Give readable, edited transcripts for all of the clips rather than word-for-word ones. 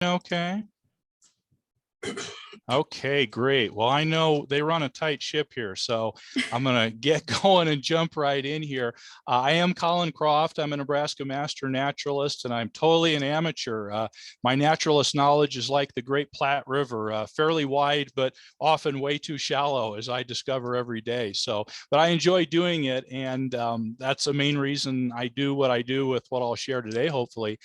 Okay. Okay, great. Well, I know they run a tight ship here, so I'm going to get going and jump right in here. I am Colin Croft. I'm a Nebraska master naturalist, and I'm totally an amateur. My naturalist knowledge is like the Great Platte River, fairly wide, but often way too shallow, as I discover every day. But I enjoy doing it, and that's the main reason I do what I do with what I'll share today, hopefully.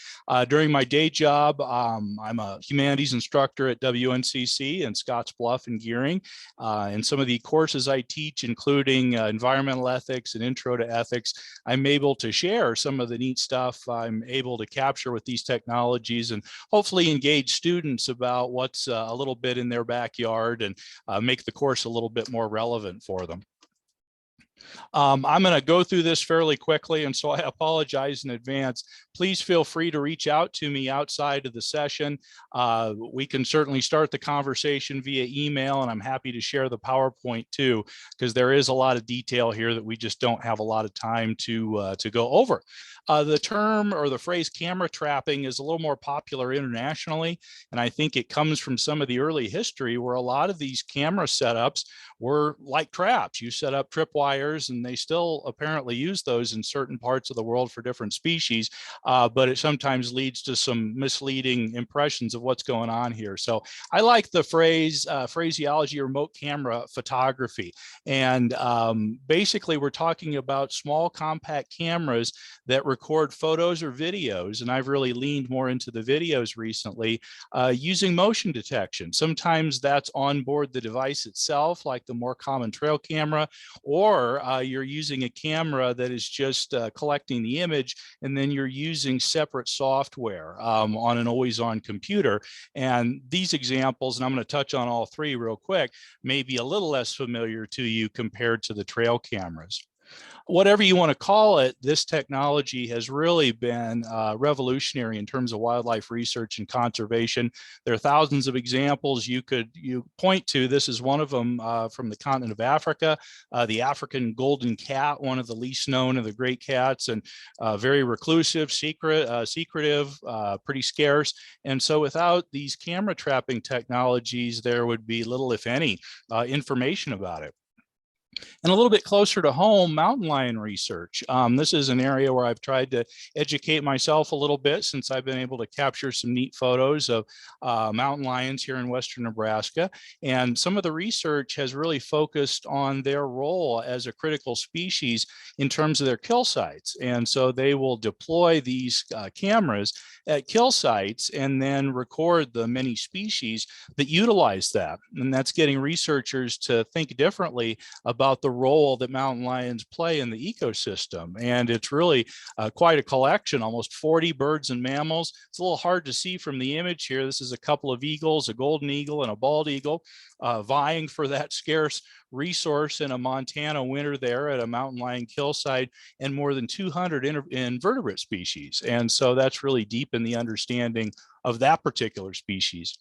During my day job, I'm a humanities instructor at WNCC in Scotts Bluff and Gearing. And some of the courses I teach, including environmental ethics and intro to ethics, I'm able to share some of the neat stuff I'm able to capture with these technologies and hopefully engage students about what's a little bit in their backyard and make the course a little bit more relevant for them. I'm going to go through this fairly quickly, and so I apologize in advance. Please feel free to reach out to me outside of the session. We can certainly start the conversation via email, and I'm happy to share the PowerPoint too, because there is a lot of detail here that we just don't have a lot of time to go over. The term or the phrase camera trapping is a little more popular internationally, and I think it comes from some of the early history where a lot of these camera setups were like traps. You set up tripwires, and they still apparently use those in certain parts of the world for different species, but it sometimes leads to some misleading impressions of what's going on here. So I like the phraseology remote camera photography. And basically, we're talking about small compact cameras that record photos or videos. And I've really leaned more into the videos recently using motion detection. Sometimes that's on board the device itself, like the more common trail camera, or you're using a camera that is just collecting the image, and then you're using separate software on an always-on computer. And these examples, and I'm going to touch on all three real quick, may be a little less familiar to you compared to the trail cameras. Whatever you want to call it, this technology has really been revolutionary in terms of wildlife research and conservation. There are thousands of examples you point to. This is one of them from the continent of Africa, the African golden cat, one of the least known of the great cats, and very reclusive, secretive, pretty scarce. And so without these camera trapping technologies, there would be little, if any, information about it. And a little bit closer to home, mountain lion research. This is an area where I've tried to educate myself a little bit since I've been able to capture some neat photos of mountain lions here in western Nebraska. And some of the research has really focused on their role as a critical species in terms of their kill sites. And so they will deploy these cameras at kill sites and then record the many species that utilize that. And that's getting researchers to think differently about the role that mountain lions play in the ecosystem. And it's really quite a collection, almost 40 birds and mammals. It's a little hard to see from the image here. This is a couple of eagles, a golden eagle and a bald eagle, vying for that scarce resource in a Montana winter there at a mountain lion kill site, and more than 200 invertebrate species. And so that's really deep in the understanding of that particular species.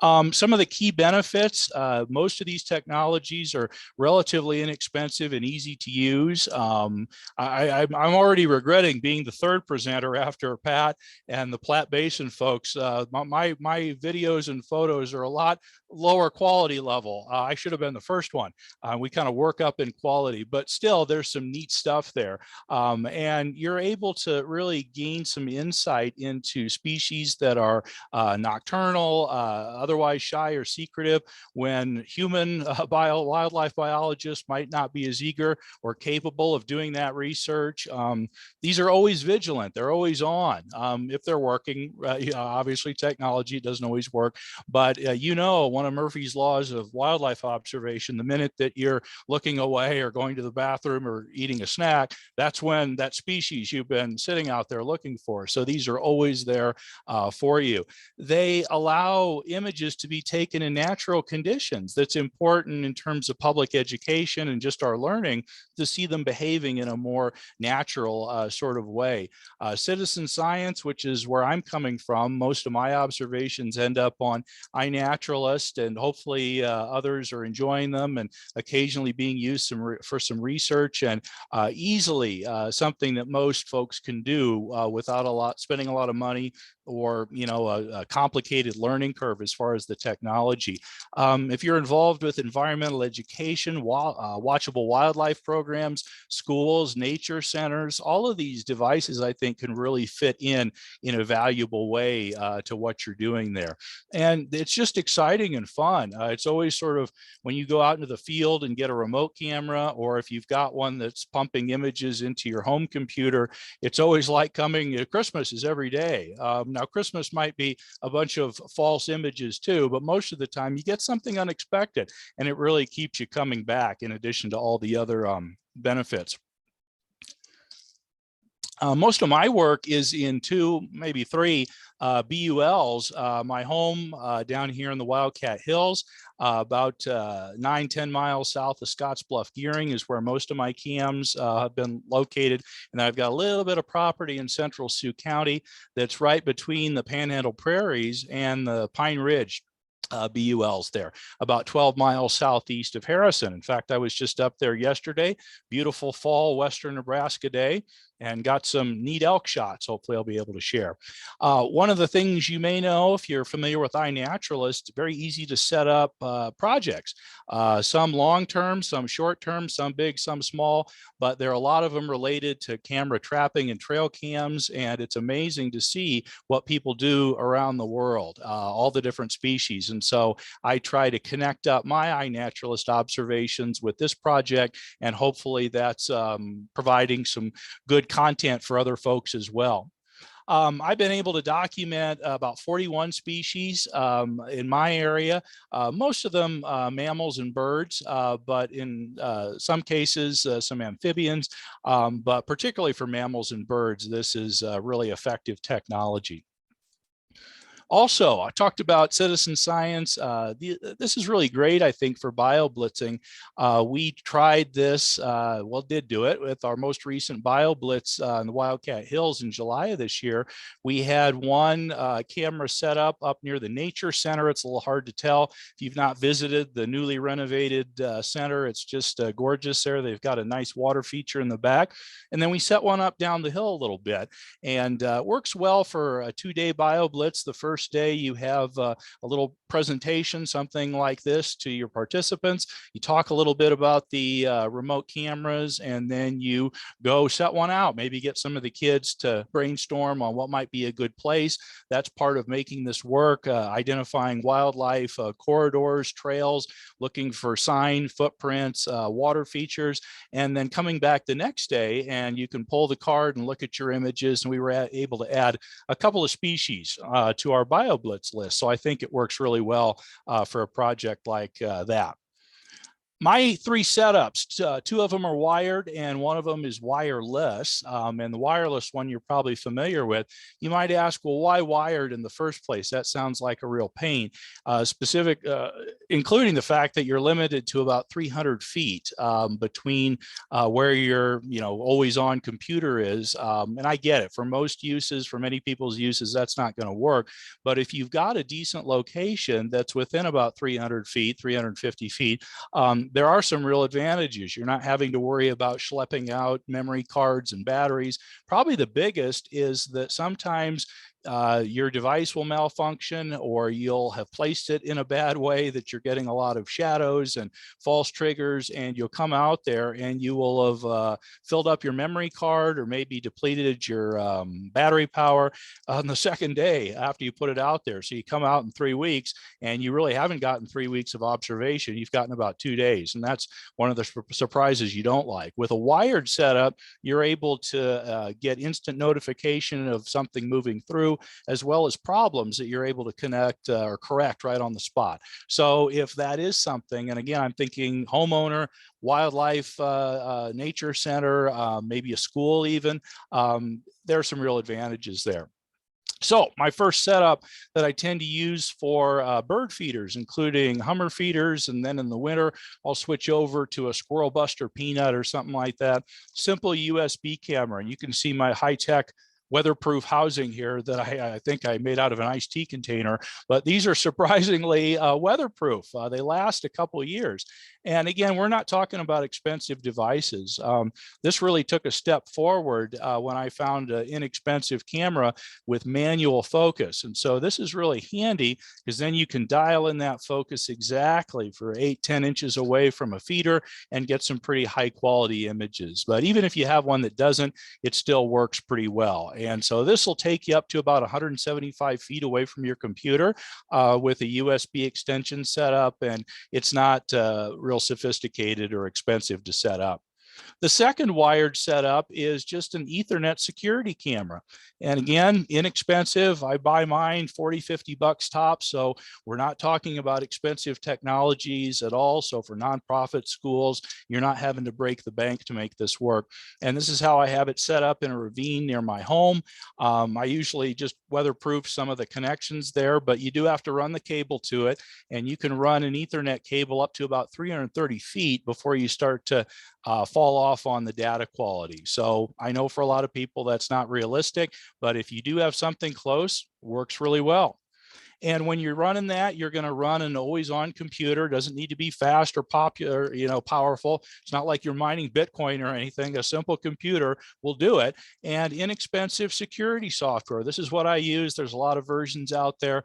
Some of the key benefits, most of these technologies are relatively inexpensive and easy to use. I'm already regretting being the third presenter after Pat and the Platte Basin folks. My videos and photos are a lot lower quality level. I should have been the first one. We kind of work up in quality, but still there's some neat stuff there. And you're able to really gain some insight into species that are nocturnal, otherwise shy or secretive, when human wildlife biologists might not be as eager or capable of doing that research. These are always vigilant. They're always on. If they're working, obviously technology doesn't always work, but one of Murphy's laws of wildlife observation, the minute that you're looking away or going to the bathroom or eating a snack, that's when that species you've been sitting out there looking for. So these are always there for you. They allow images to be taken in natural conditions. That's important in terms of public education and just our learning to see them behaving in a more natural sort of way. Citizen science, which is where I'm coming from, most of my observations end up on iNaturalist, and hopefully others are enjoying them and occasionally being used for some research, and easily something that most folks can do without spending a lot of money or a complicated learning curve as far as the technology. If you're involved with environmental education, watchable wildlife programs, schools, nature centers, all of these devices I think can really fit in a valuable way to what you're doing there. And it's just exciting and fun. It's always sort of when you go out into the field and get a remote camera, or if you've got one that's pumping images into your home computer, it's always like coming. Christmas is every day. Now Christmas might be a bunch of false images too, but most of the time you get something unexpected, and it really keeps you coming back in addition to all the other benefits. Most of my work is in 2, maybe 3 BULs. My home down here in the Wildcat Hills, about 9-10 miles south of Scottsbluff Gearing, is where most of my cams have been located. And I've got a little bit of property in central Sioux County that's right between the Panhandle Prairies and the Pine Ridge BULs there, about 12 miles southeast of Harrison. In fact, I was just up there yesterday, beautiful fall western Nebraska day, and got some neat elk shots. Hopefully I'll be able to share. One of the things you may know, if you're familiar with iNaturalist, very easy to set up projects, some long-term, some short-term, some big, some small, but there are a lot of them related to camera trapping and trail cams, and it's amazing to see what people do around the world, all the different species. And so I try to connect up my iNaturalist observations with this project, and hopefully that's providing some good content for other folks as well. I've been able to document about 41 species in my area, most of them mammals and birds, but in some cases, some amphibians, but particularly for mammals and birds, this is really effective technology. Also, I talked about citizen science. This is really great, I think, for BioBlitzing. We tried this, did do it with our most recent BioBlitz in the Wildcat Hills in July of this year. We had one camera set up near the Nature Center. It's a little hard to tell if you've not visited the newly renovated center. It's just gorgeous there. They've got a nice water feature in the back. And then we set one up down the hill a little bit, and works well for a 2-day BioBlitz. The first day you have a little presentation, something like this, to your participants. You talk a little bit about the remote cameras, and then you go set one out, maybe get some of the kids to brainstorm on what might be a good place. That's part of making this work, identifying wildlife corridors, trails, looking for sign footprints, water features, and then coming back the next day, and you can pull the card and look at your images. And we were able to add a couple of species to our BioBlitz list. So I think it works really well for a project like that. My 3 setups, 2 of them are wired and one of them is wireless. And the wireless one you're probably familiar with. You might ask, well, why wired in the first place? That sounds like a real pain. Including the fact that you're limited to about 300 feet between where your always on computer is. And I get it. For most uses, for many people's uses, that's not going to work. But if you've got a decent location that's within about 300 feet, 350 feet, there are some real advantages. You're not having to worry about schlepping out memory cards and batteries. Probably the biggest is that sometimes your device will malfunction, or you'll have placed it in a bad way that you're getting a lot of shadows and false triggers, and you'll come out there and you will have filled up your memory card or maybe depleted your battery power on the second day after you put it out there. So you come out in 3 weeks and you really haven't gotten 3 weeks of observation. You've gotten about 2 days. And that's one of the surprises you don't like. With a wired setup, you're able to get instant notification of something moving through, as well as problems that you're able to connect or correct right on the spot. So if that is something, and again, I'm thinking homeowner, wildlife, nature center, maybe a school even, there are some real advantages there. So my first setup that I tend to use for bird feeders, including hummer feeders, and then in the winter, I'll switch over to a Squirrel Buster Peanut or something like that. Simple USB camera, and you can see my high-tech weatherproof housing here that I think I made out of an iced tea container, but these are surprisingly weatherproof. They last a couple of years. And again, we're not talking about expensive devices. This really took a step forward when I found an inexpensive camera with manual focus. And so this is really handy because then you can dial in that focus exactly for 8-10 inches away from a feeder and get some pretty high quality images. But even if you have one that doesn't, it still works pretty well. And so this will take you up to about 175 feet away from your computer with a USB extension set up, and it's not real sophisticated or expensive to set up. The second wired setup is just an Ethernet security camera. And again, inexpensive. I buy mine 40, 50 bucks tops. So we're not talking about expensive technologies at all. So for nonprofit schools, you're not having to break the bank to make this work. And this is how I have it set up in a ravine near my home. I usually just weatherproof some of the connections there, but you do have to run the cable to it. And you can run an Ethernet cable up to about 330 feet before you start to fall off on the data quality. So I know for a lot of people that's not realistic, but if you do have something close, works really well. And when you're running that, you're going to run an always on computer. Doesn't need to be fast or popular, powerful. It's not like you're mining Bitcoin or anything. A simple computer will do it. And inexpensive security software. This is what I use. There's a lot of versions out there.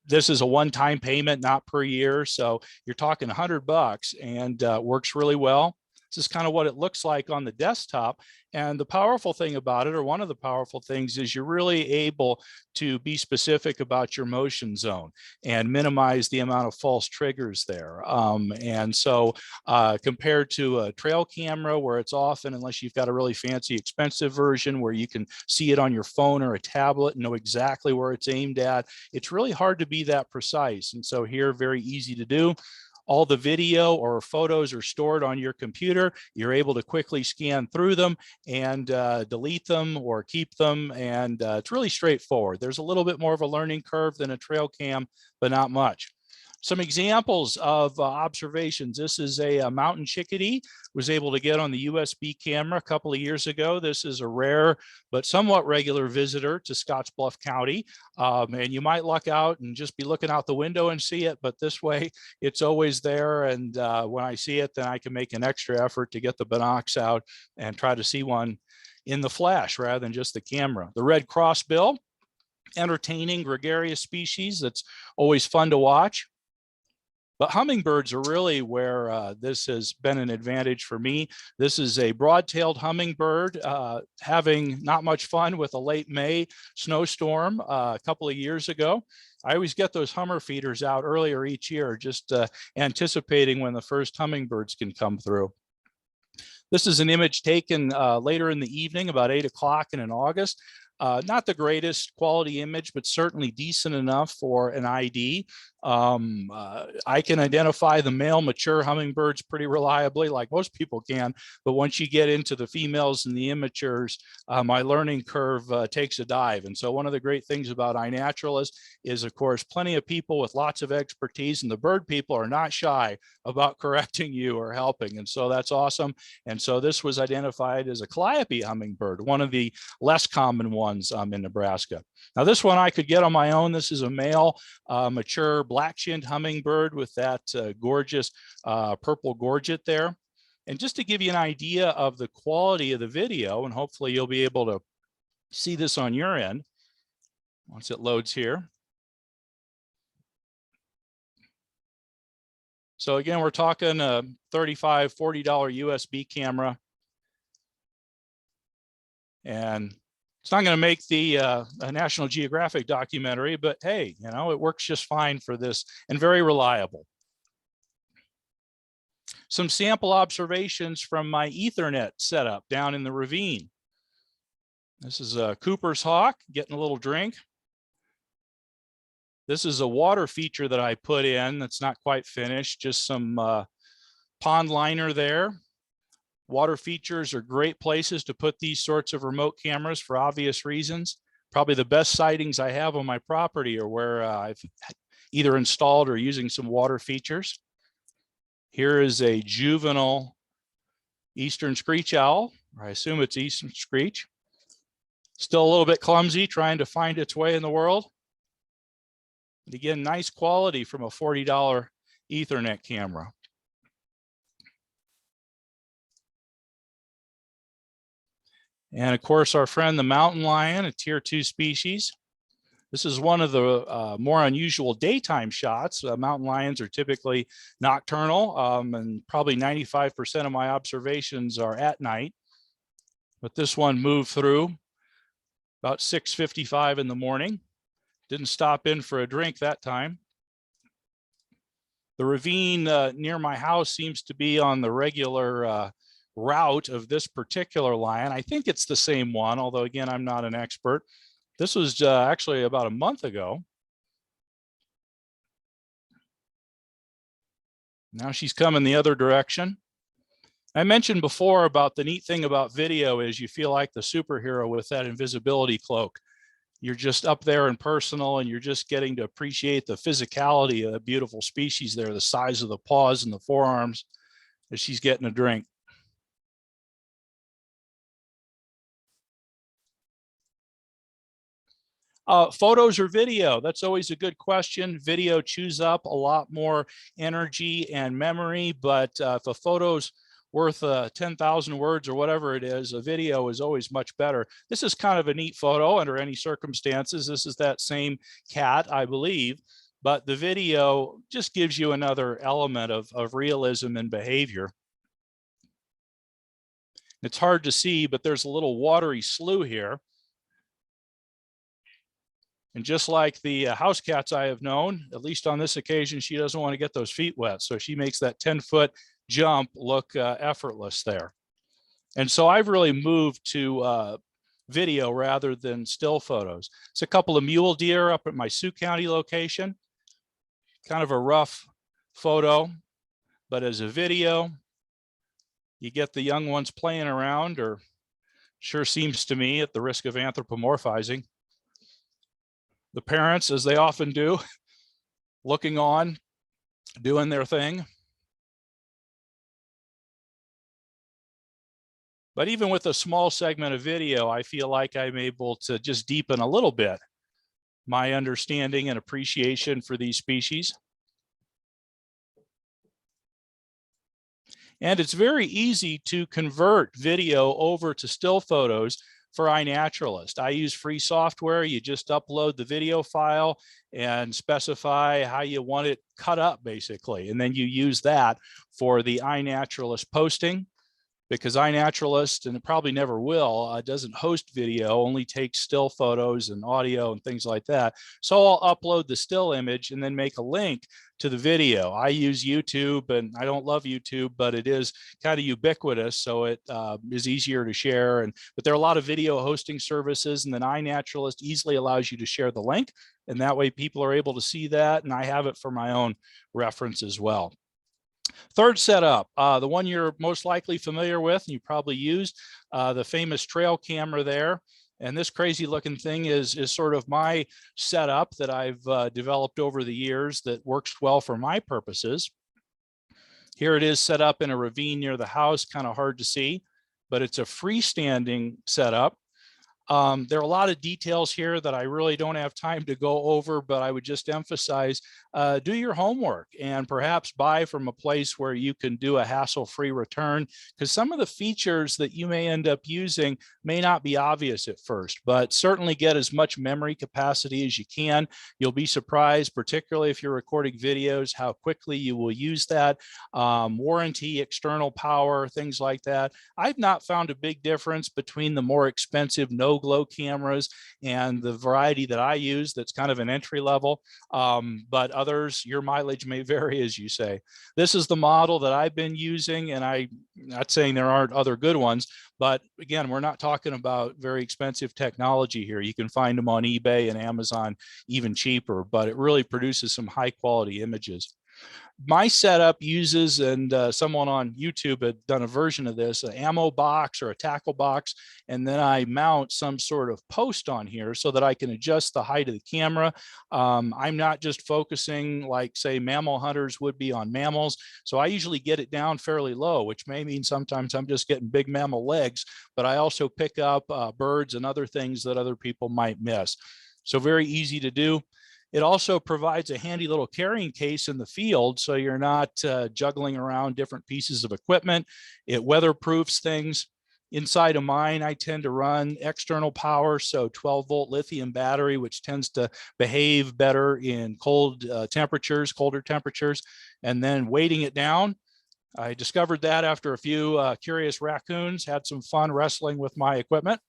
This is a one-time payment, not per year. So you're talking 100 bucks and works really well. This is kind of what it looks like on the desktop. And the powerful thing about it, or one of the powerful things, is you're really able to be specific about your motion zone and minimize the amount of false triggers there. And so compared to a trail camera where it's often, unless you've got a really fancy expensive version where you can see it on your phone or a tablet and know exactly where it's aimed at, it's really hard to be that precise. And so here, very easy to do. All the video or photos are stored on your computer. You're able to quickly scan through them and delete them or keep them. And it's really straightforward. There's a little bit more of a learning curve than a trail cam, but not much. Some examples of observations. This is a mountain chickadee. Was able to get on the USB camera a couple of years ago. This is a rare but somewhat regular visitor to Scottsbluff County. And you might luck out and just be looking out the window and see it, but this way it's always there. And when I see it, then I can make an extra effort to get the binocs out and try to see one in the flesh rather than just the camera. The red crossbill, entertaining gregarious species that's always fun to watch. But hummingbirds are really where this has been an advantage for me. This is a broad-tailed hummingbird having not much fun with a late May snowstorm a couple of years ago. I always get those hummer feeders out earlier each year, just anticipating when the first hummingbirds can come through. This is an image taken later in the evening, about 8 o'clock in August. Not the greatest quality image, but certainly decent enough for an ID. I can identify the male mature hummingbirds pretty reliably, like most people can, but once you get into the females and the immatures, my learning curve takes a dive. And so one of the great things about iNaturalist is, of course, plenty of people with lots of expertise, and the bird people are not shy about correcting you or helping. And so that's awesome. And so this was identified as a calliope hummingbird, one of the less common ones in Nebraska. Now this one I could get on my own. This is a male mature black-chinned hummingbird with that gorgeous purple gorget there. And just to give you an idea of the quality of the video, and hopefully you'll be able to see this on your end once it loads here. So again, we're talking a $35, $40 USB camera. And it's not going to make the a National Geographic documentary, but hey, it works just fine for this and very reliable. Some sample observations from my Ethernet setup down in the ravine. This is a Cooper's hawk getting a little drink. This is a water feature that I put in that's not quite finished, just some pond liner there. Water features are great places to put these sorts of remote cameras for obvious reasons. Probably the best sightings I have on my property are where I've either installed or using some water features. Here is a juvenile eastern screech owl, or I assume it's eastern screech. Still a little bit clumsy trying to find its way in the world. And again, nice quality from a $40 Ethernet camera. And of course, our friend, the mountain lion, a tier 2 species. This is one of the more unusual daytime shots. Mountain lions are typically nocturnal, and probably 95% of my observations are at night. But this one moved through about 6:55 in the morning. Didn't stop in for a drink that time. The ravine near my house seems to be on the regular route of this particular lion. I think it's the same one, although again, I'm not an expert. This was actually about a month ago. Now she's coming the other direction. I mentioned before about the neat thing about video is you feel like the superhero with that invisibility cloak. You're just up there and personal, and you're just getting to appreciate the physicality of a beautiful species there, the size of the paws and the forearms as she's getting a drink. Photos or video? That's always a good question. Video chews up a lot more energy and memory, but if a photo's worth 10,000 words or whatever it is, a video is always much better. This is kind of a neat photo under any circumstances. This is that same cat, I believe, but the video just gives you another element of realism and behavior. It's hard to see, but there's a little watery slough here. And just like the house cats I have known, at least on this occasion, she doesn't want to get those feet wet. So she makes that 10-foot jump look effortless there. And so I've really moved to video rather than still photos. It's a couple of mule deer up at my Sioux County location. Kind of a rough photo, but as a video, you get the young ones playing around, or sure seems to me, at the risk of anthropomorphizing, the parents, as they often do, looking on, doing their thing. But even with a small segment of video, I feel like I'm able to just deepen a little bit my understanding and appreciation for these species. And it's very easy to convert video over to still photos for iNaturalist. I use free software. You just upload the video file and specify how you want it cut up, basically. And then you use that for the iNaturalist posting, because iNaturalist, and it probably never will, doesn't host video, only takes still photos and audio and things like that. So I'll upload the still image and then make a link to the video. I use YouTube, and I don't love YouTube, but it is kind of ubiquitous, so it is easier to share. But there are a lot of video hosting services, and then iNaturalist easily allows you to share the link, and that way people are able to see that, and I have it for my own reference as well. Third setup, the one you're most likely familiar with, and you probably used, the famous trail camera there. And this crazy looking thing is sort of my setup that I've developed over the years that works well for my purposes. Here it is set up in a ravine near the house, kind of hard to see, but it's a freestanding setup. There are a lot of details here that I really don't have time to go over, but I would just emphasize, do your homework and perhaps buy from a place where you can do a hassle-free return, because some of the features that you may end up using may not be obvious at first, but certainly get as much memory capacity as you can. You'll be surprised, particularly if you're recording videos, how quickly you will use that. Warranty, external power, things like that. I've not found a big difference between the more expensive no-glow cameras and the variety that I use that's kind of an entry level, but others, your mileage may vary, as you say. This is the model that I've been using, and I'm not saying there aren't other good ones, but again, we're not talking about very expensive technology here. You can find them on eBay and Amazon even cheaper, but it really produces some high quality images. My setup uses, and someone on YouTube had done a version of this, an ammo box or a tackle box, and then I mount some sort of post on here so that I can adjust the height of the camera. I'm not just focusing like, say, mammal hunters would be on mammals, so I usually get it down fairly low, which may mean sometimes I'm just getting big mammal legs, but I also pick up birds and other things that other people might miss. So very easy to do. It also provides a handy little carrying case in the field, so you're not juggling around different pieces of equipment. It weatherproofs things. Inside of mine, I tend to run external power, so 12-volt lithium battery, which tends to behave better in cold temperatures, colder temperatures, and then weighting it down. I discovered that after a few curious raccoons had some fun wrestling with my equipment.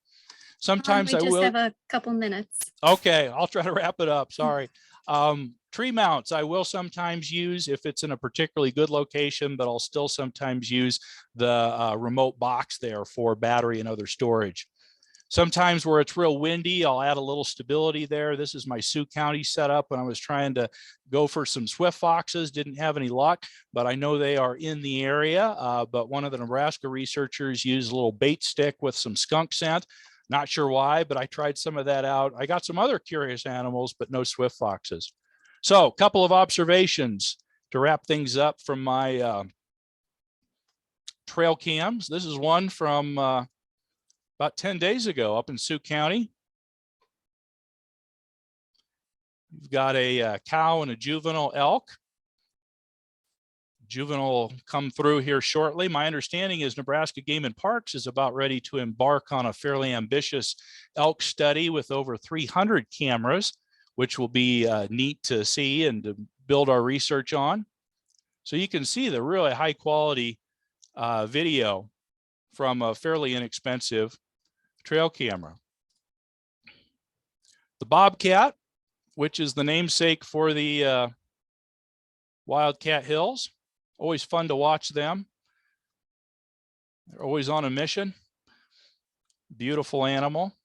Sometimes we just have a couple minutes. Okay, I'll try to wrap it up. Sorry. Tree mounts I will sometimes use if it's in a particularly good location, but I'll still sometimes use the remote box there for battery and other storage. Sometimes where it's real windy, I'll add a little stability there. This is my Sioux County setup when I was trying to go for some swift foxes. Didn't have any luck, but I know they are in the area. But one of the Nebraska researchers used a little bait stick with some skunk scent. Not sure why, but I tried some of that out. I got some other curious animals, but no swift foxes. So a couple of observations to wrap things up from my trail cams. This is one from about 10 days ago up in Sioux County. You've got a cow and a juvenile elk. Juvenile will come through here shortly. My understanding is Nebraska Game and Parks is about ready to embark on a fairly ambitious elk study with over 300 cameras, which will be neat to see and to build our research on. So you can see the really high quality video from a fairly inexpensive trail camera. The bobcat, which is the namesake for the Wildcat Hills. Always fun to watch them. They're always on a mission. Beautiful animal.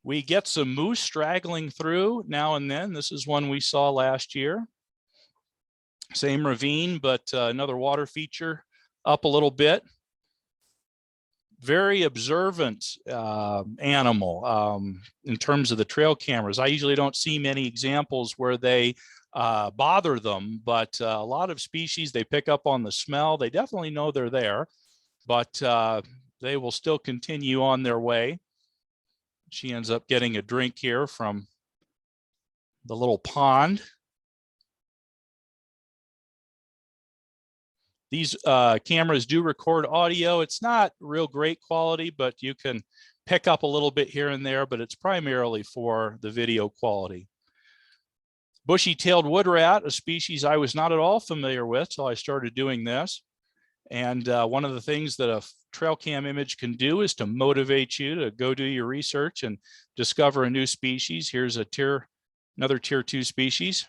We get some moose straggling through now and then. This is one we saw last year. Same ravine, but another water feature up a little bit. Very observant animal in terms of the trail cameras. I usually don't see many examples where they bother them, but a lot of species, they pick up on the smell. They definitely know they're there, but they will still continue on their way. She ends up getting a drink here from the little pond. These cameras do record audio. It's not real great quality, but you can pick up a little bit here and there, but it's primarily for the video quality. Bushy-tailed wood rat, a species I was not at all familiar with till I started doing this. And one of the things that a trail cam image can do is to motivate you to go do your research and discover a new species. Here's another tier 2 species.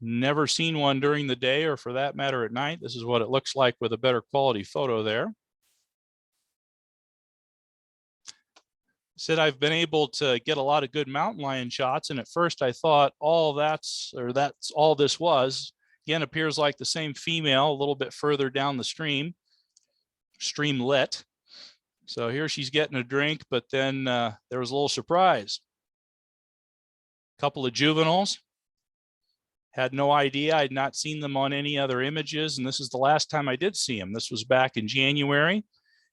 Never seen one during the day or for that matter at night. This is what it looks like with a better quality photo there. Said I've been able to get a lot of good mountain lion shots, and at first I thought that's all this was. Again, appears like the same female a little bit further down the streamlet. So here she's getting a drink, but then there was a little surprise. A couple of juveniles. Had no idea. I'd not seen them on any other images, and this is the last time I did see them. This was back in January,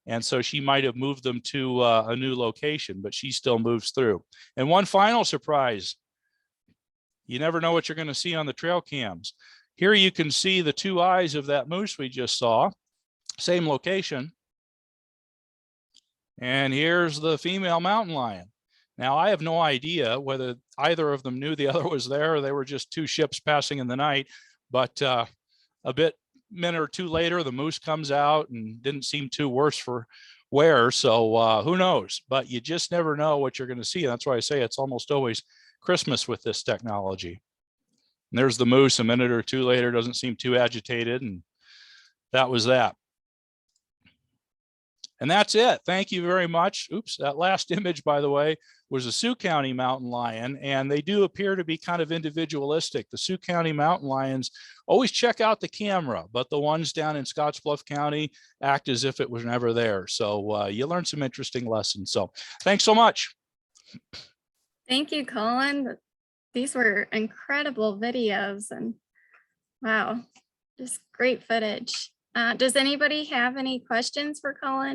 and so she might have moved them to a new location, but she still moves through. And one final surprise. You never know what you're going to see on the trail cams. Here you can see the two eyes of that moose we just saw. Same location. And here's the female mountain lion. Now, I have no idea whether either of them knew the other was there or they were just two ships passing in the night. But a minute or two later, the moose comes out and didn't seem too worse for wear. So who knows? But you just never know what you're going to see. That's why I say it's almost always Christmas with this technology. And there's the moose a minute or two later, doesn't seem too agitated. And that was that. And that's it. Thank you very much. Oops, that last image, by the way, was a Sioux County mountain lion, and they do appear to be kind of individualistic. The Sioux County mountain lions always check out the camera, but the ones down in Scottsbluff County act as if it was never there. So you learn some interesting lessons. So thanks so much. Thank you, Colin. These were incredible videos and wow, just great footage. Does anybody have any questions for Colin?